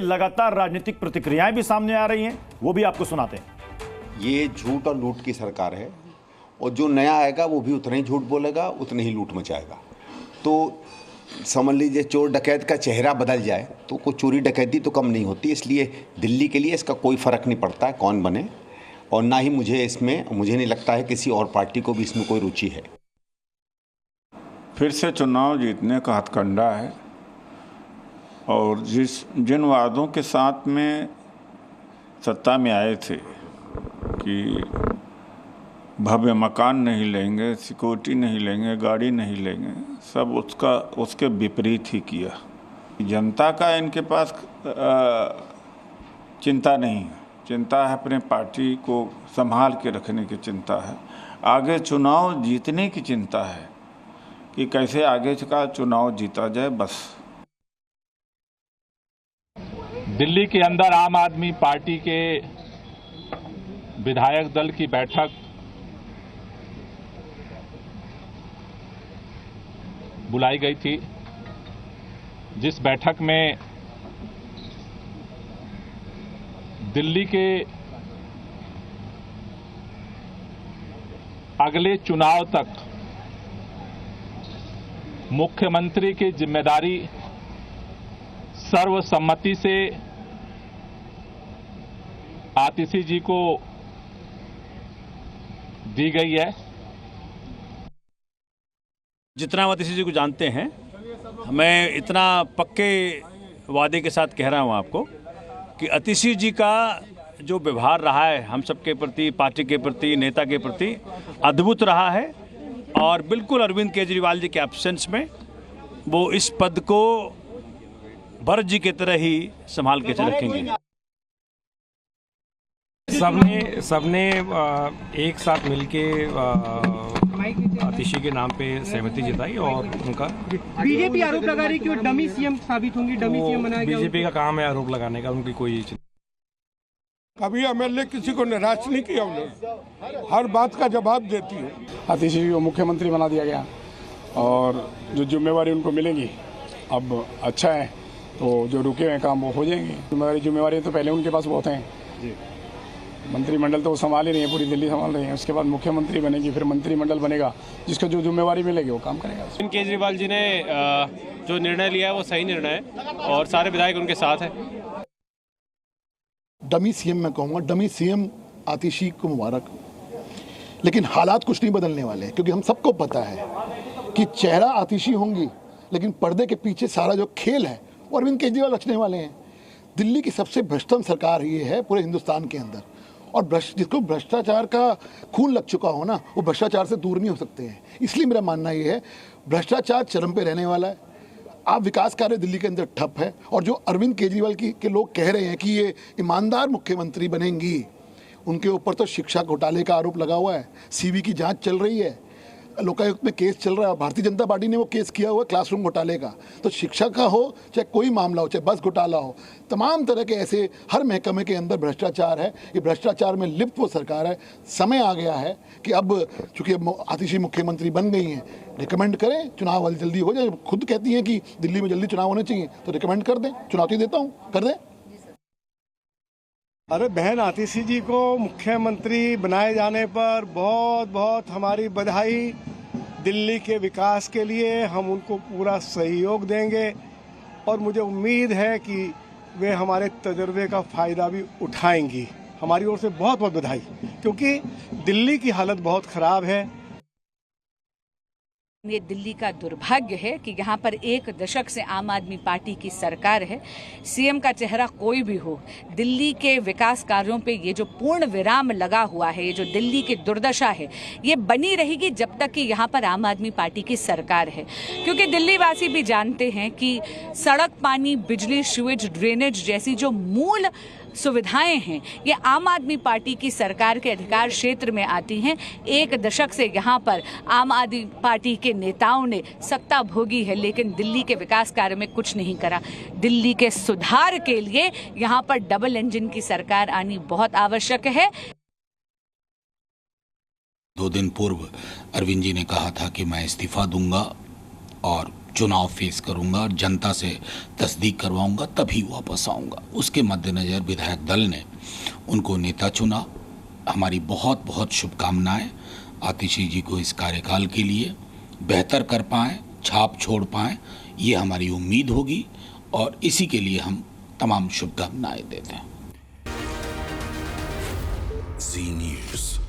लगातार राजनीतिक प्रतिक्रियाएं भी सामने आ रही हैं, वो भी आपको सुनाते हैं। ये झूठ और लूट की सरकार है और जो नया आएगा वो भी उतना ही झूठ बोलेगा, उतनी ही लूट मचाएगा। तो समझ लीजिए चोर डकैत का चेहरा बदल जाए तो कोई चोरी डकैती तो कम नहीं होती। इसलिए दिल्ली के लिए इसका कोई फ़र्क नहीं पड़ता है कौन बने, और ना ही मुझे नहीं लगता है किसी और पार्टी को भी इसमें कोई रुचि है। फिर से चुनाव जीतने का हथकंडा है और जिन वादों के साथ में सत्ता में आए थे कि भव्य मकान नहीं लेंगे, सिक्योरिटी नहीं लेंगे, गाड़ी नहीं लेंगे, सब उसके विपरीत ही किया। जनता का इनके पास चिंता नहीं है, चिंता है अपने पार्टी को संभाल के रखने की चिंता है, आगे चुनाव जीतने की चिंता है कि कैसे आगे का चुनाव जीता जाए। बस दिल्ली के अंदर आम आदमी पार्टी के विधायक दल की बैठक बुलाई गई थी, जिस बैठक में दिल्ली के अगले चुनाव तक मुख्यमंत्री की जिम्मेदारी सर्वसम्मति से आतिशी जी को दी गई है। जितना हम आतिशी जी को जानते हैं, मैं इतना पक्के वादे के साथ कह रहा हूं आपको कि आतिशी जी का जो व्यवहार रहा है हम सबके प्रति, पार्टी के प्रति, नेता के प्रति अद्भुत रहा है, और बिल्कुल अरविंद केजरीवाल जी के एब्सेंस में वो इस पद को भरत जी की तरह ही संभाल के रखेंगे। सबने एक साथ मिलके आतिशी के नाम पे सहमति जताई और उनका बीजेपी आरोप लगा रही कि वो डमी सीएम साबित होंगी, डमी सीएम बनाया गया। बीजेपी का काम है आरोप लगाने का, उनकी कोई कभी एमएलए किसी को निराश नहीं किया, उन्होंने हर बात का जवाब देती है। आतिशी जी को मुख्यमंत्री बना दिया गया और जो जिम्मेवारी उनको मिलेगी अब अच्छा है, तो जो रुके हुए काम वो हो जाएंगे। जिम्मेवारी तो पहले उनके पास बहुत हैं जी। मंत्रिमंडल तो वो संभाल ही रही है, पूरी दिल्ली संभाल रही है, उसके बाद मुख्यमंत्री बनेगी, फिर मंत्रिमंडल बनेगा, जिसको जो जिम्मेवारी मिलेगी वो काम करेगा। केजरीवाल जी ने जो निर्णय लिया है वो सही निर्णय है और सारे विधायक उनके साथ हैं। डमी सीएम मैं कहूँगा, डमी सीएम आतिशी को मुबारक, लेकिन हालात कुछ नहीं बदलने वाले, क्योंकि हम सबको पता है कि चेहरा आतिशी होंगी, लेकिन पर्दे के पीछे सारा जो खेल है वो अरविंद केजरीवाल रचने वाले हैं। दिल्ली की सबसे भ्रष्टतम सरकार ये है पूरे हिंदुस्तान के अंदर, और जिसको भ्रष्टाचार का खून लग चुका हो ना, वो भ्रष्टाचार से दूर नहीं हो सकते हैं। इसलिए मेरा मानना ये है भ्रष्टाचार चरम पे रहने वाला है। आप विकास कार्य दिल्ली के अंदर ठप है, और जो अरविंद केजरीवाल के लोग कह रहे हैं कि ये ईमानदार मुख्यमंत्री बनेंगी, उनके ऊपर तो शिक्षा घोटाले का आरोप लगा हुआ है, सीवी की जांच चल रही है, लोकायुक्त में केस चल रहा है, भारतीय जनता पार्टी ने वो केस किया हुआ है क्लासरूम घोटाले का। तो शिक्षा का हो चाहे कोई मामला हो, चाहे बस घोटाला हो, तमाम तरह के ऐसे हर महकमे के अंदर भ्रष्टाचार है। ये भ्रष्टाचार में लिप्त वो सरकार है। समय आ गया है कि अब चूंकि आतिशी मुख्यमंत्री बन गई हैं, रिकमेंड करें चुनाव जल्दी हो जाए। खुद कहती हैं कि दिल्ली में जल्दी चुनाव होने चाहिए, तो रिकमेंड कर दें, चुनौती देता हूँ, कर दें। अरे बहन आतिशी जी को मुख्यमंत्री बनाए जाने पर बहुत बहुत हमारी बधाई। दिल्ली के विकास के लिए हम उनको पूरा सहयोग देंगे और मुझे उम्मीद है कि वे हमारे तजर्बे का फ़ायदा भी उठाएंगी। हमारी ओर से बहुत बहुत बधाई, क्योंकि दिल्ली की हालत बहुत ख़राब है। ये दिल्ली का दुर्भाग्य है कि यहाँ पर एक दशक से आम आदमी पार्टी की सरकार है। सीएम का चेहरा कोई भी हो, दिल्ली के विकास कार्यों पे ये जो पूर्ण विराम लगा हुआ है, ये जो दिल्ली की दुर्दशा है, ये बनी रहेगी जब तक कि यहाँ पर आम आदमी पार्टी की सरकार है। क्योंकि दिल्ली वासी भी जानते हैं कि सड़क, पानी, बिजली, सीवेज, ड्रेनेज जैसी जो मूल सुविधाएं हैं, ये आम आदमी पार्टी की सरकार के अधिकार क्षेत्र में आती हैं। एक दशक से यहाँ पर आम आदमी पार्टी के नेताओं ने सत्ता भोगी है, लेकिन दिल्ली के विकास कार्य में कुछ नहीं करा। दिल्ली के सुधार के लिए यहाँ पर डबल इंजन की सरकार आनी बहुत आवश्यक है। 2 दिन पूर्व अरविंद जी ने कहा था कि मैं इस्तीफा दूंगा और चुनाव फेस करूंगा और जनता से तस्दीक करवाऊंगा, तभी वापस आऊंगा। उसके मद्देनज़र विधायक दल ने उनको नेता चुना। हमारी बहुत बहुत शुभकामनाएं आतिशी जी को इस कार्यकाल के लिए बेहतर कर पाएँ, छाप छोड़ पाएँ, ये हमारी उम्मीद होगी और इसी के लिए हम तमाम शुभकामनाएं देते हैं। जी न्यूज़।